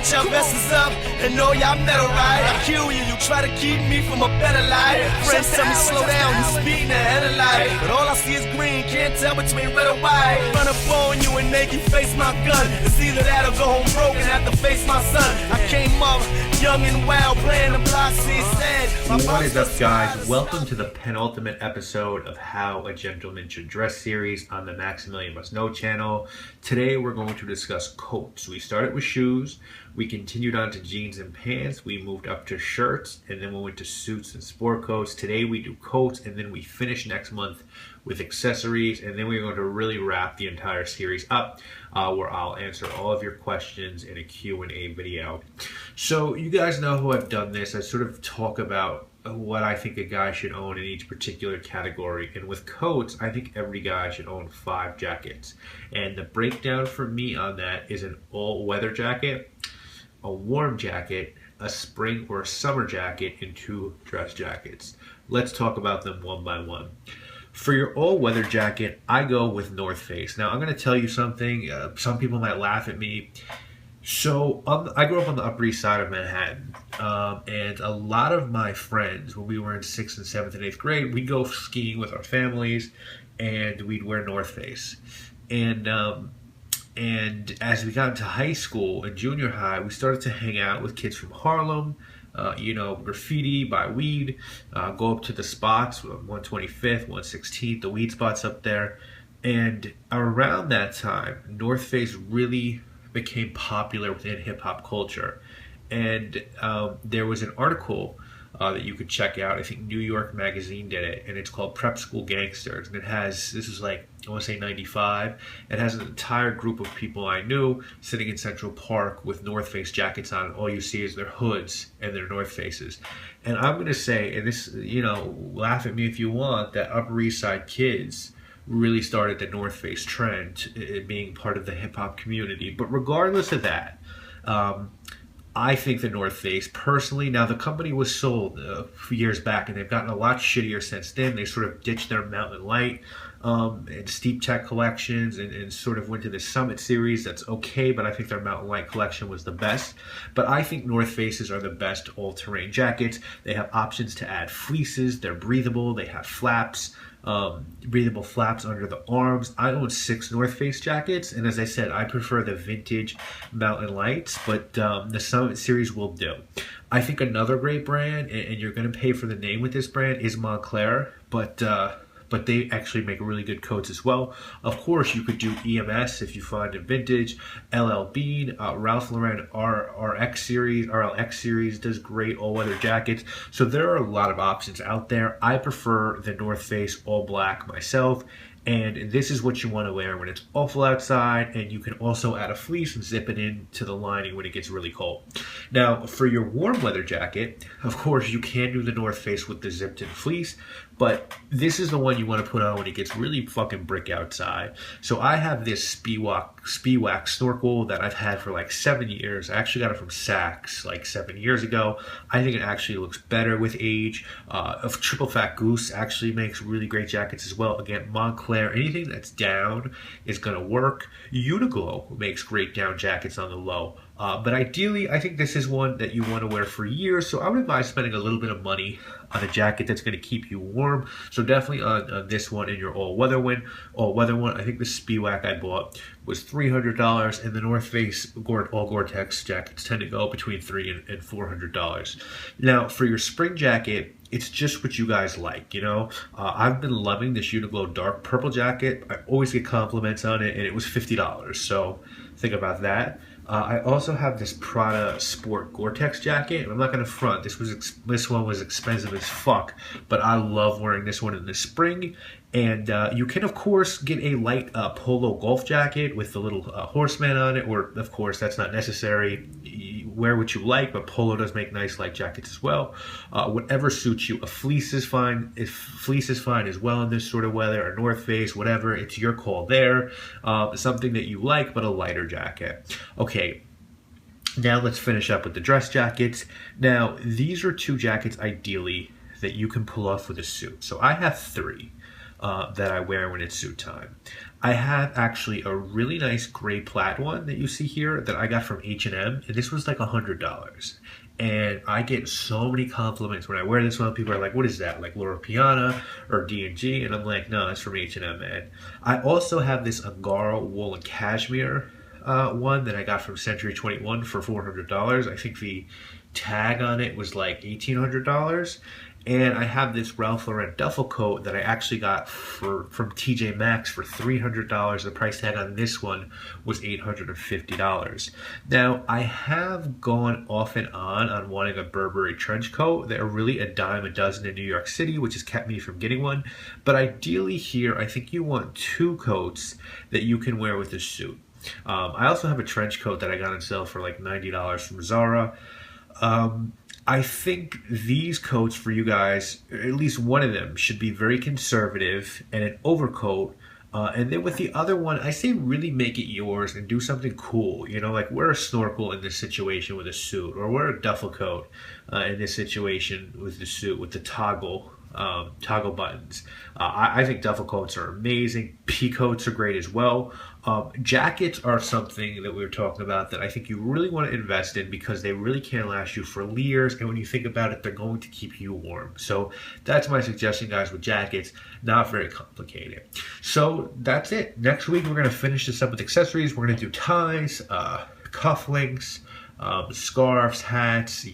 get your vests up and know y'all metal right. I kill you, you try to keep me from a better life. Friends tell me slow down, you speeding ahead of life. But all I see is green, can't tell between red or white. Run up on you and make you face my gun. It's either that or go home broke and have to face my son. I came up young and wild, playing the block, see sad. What is up, guys? Welcome to the penultimate episode of How a Gentleman Should Dress series on the Maximilian Must Know channel. Today we're going to discuss coats. We started with shoes, we continued on to jeans and pants, we moved up to shirts, and then we went to suits and sport coats. Today we do coats, and then we finish next month with accessories, and then we're going to really wrap the entire series up where I'll answer all of your questions in a Q&A video. So you guys know who I've done this. I sort of talk about what I think a guy should own in each particular category, and with coats I think every guy should own 5 jackets, and the breakdown for me on that is an all-weather jacket, a warm jacket, a spring or a summer jacket, and 2 dress jackets. Let's talk about them one by one. For your all-weather jacket, I go with North Face. Now, I'm going to tell you something. Some people might laugh at me. So, I grew up on the Upper East Side of Manhattan, and a lot of my friends, when we were in 6th and 7th and 8th grade, we'd go skiing with our families, and we'd wear North Face. And as we got into high school and junior high, we started to hang out with kids from Harlem, graffiti, buy weed, go up to the spots, 125th, 116th, the weed spots up there. And around that time, North Face really became popular within hip-hop culture. And there was an article that you could check out. I think New York Magazine did it, and it's called Prep School Gangsters. And it has, this was like, I want to say 95, it has an entire group of people I knew sitting in Central Park with North Face jackets on, and all you see is their hoods and their North Faces. And I'm going to say, and this, laugh at me if you want, that Upper East Side kids really started the North Face trend, it being part of the hip-hop community. But regardless of that, I think the North Face, personally, now the company was sold a few years back, and they've gotten a lot shittier since then. They sort of ditched their Mountain Light and Steep Tech collections and sort of went to the Summit series. That's okay, but I think their Mountain Light collection was the best. But I think North Faces are the best all-terrain jackets. They have options to add fleeces. They're breathable. They have flaps. Breathable flaps under the arms. I own 6 North Face jackets, and as I said, I prefer the vintage Mountain Lights, but the Summit series will do. I think another great brand, and you're going to pay for the name with this brand, is Montclair, but they actually make really good coats as well. Of course, you could do EMS if you find it vintage. LL Bean, Ralph Lauren RX series does great all-weather jackets. So there are a lot of options out there. I prefer the North Face all black myself. And this is what you want to wear when it's awful outside, and you can also add a fleece and zip it into the lining when it gets really cold. Now, for your warm weather jacket, of course, you can do the North Face with the zipped in fleece, but this is the one you want to put on when it gets really fucking brick outside. So I have this Speewax snorkel that I've had for like 7 years. I actually got it from Saks like 7 years ago. I think it actually looks better with age. Triple Fat Goose actually makes really great jackets as well. Again, Montclair, anything that's down is going to work. Uniqlo makes great down jackets on the low. But ideally, I think this is one that you want to wear for years, so I would advise spending a little bit of money on a jacket that's going to keep you warm. So definitely on this one in your all-weather one. I think the Speewax I bought was $300, and the North Face all Gore-Tex jackets tend to go between $300 and $400. Now, for your spring jacket, it's just what you guys like, I've been loving this Uniqlo dark purple jacket. I always get compliments on it, and it was $50, so think about that. I also have this Prada Sport Gore-Tex jacket, and I'm not going to front. This one was expensive as fuck, but I love wearing this one in the spring. And you can, of course, get a light polo golf jacket with the little horseman on it, or, of course, that's not necessary. You wear what you like, but polo does make nice light jackets as well. Whatever suits you. A fleece is fine. If fleece is fine as well in this sort of weather, a North Face, whatever, it's your call there. Something that you like, but a lighter jacket. Okay. Now let's finish up with the dress jackets. Now, these are 2 jackets, ideally, that you can pull off with a suit. So I have 3. That I wear when it's suit time. I have actually a really nice gray plaid one that you see here that I got from H&M, and this was like $100. And I get so many compliments when I wear this one. People are like, what is that? Like Loro Piana or D&G? And I'm like, no, it's from H&M, man. I also have this Angara wool and cashmere one that I got from Century 21 for $400. I think the tag on it was like $1,800. And I have this Ralph Lauren duffel coat that I actually got from TJ Maxx for $300. The price tag on this one was $850. Now, I have gone off and on wanting a Burberry trench coat. They're really a dime a dozen in New York City, which has kept me from getting one. But ideally here, I think you want two coats that you can wear with a suit. I also have a trench coat that I got on sale for like $90 from Zara. I think these coats for you guys, at least one of them, should be very conservative and an overcoat. And then with the other one, I say really make it yours and do something cool. You know, like wear a snorkel in this situation with a suit, or wear a duffel coat in this situation with the suit with the toggle buttons. I think duffel coats are amazing. Pea coats are great as well. Jackets are something that we were talking about that I think you really want to invest in because they really can last you for years, and when you think about it, they're going to keep you warm. So that's my suggestion, guys, with jackets. Not very complicated. So that's it. Next week we're going to finish this up with accessories. We're going to do ties, cufflinks, scarves, hats,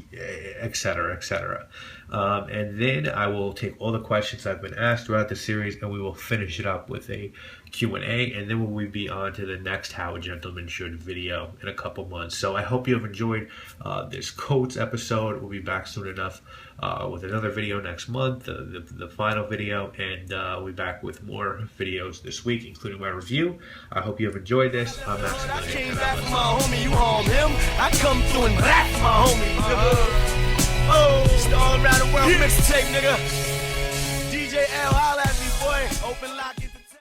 etc., etc. And then I will take all the questions I've been asked throughout the series, and we will finish it up with a Q&A, and then we'll be on to the next How a Gentleman Should video in a couple months. So I hope you have enjoyed this coats episode. We'll be back soon enough with another video next month, the final video, and we'll be back with more videos this week, including my review. I hope you have enjoyed this. I'm Maximilian. I came back from my homie, you harm him. I come through and back my homie. Oh, it's the all around the world mixtape, nigga.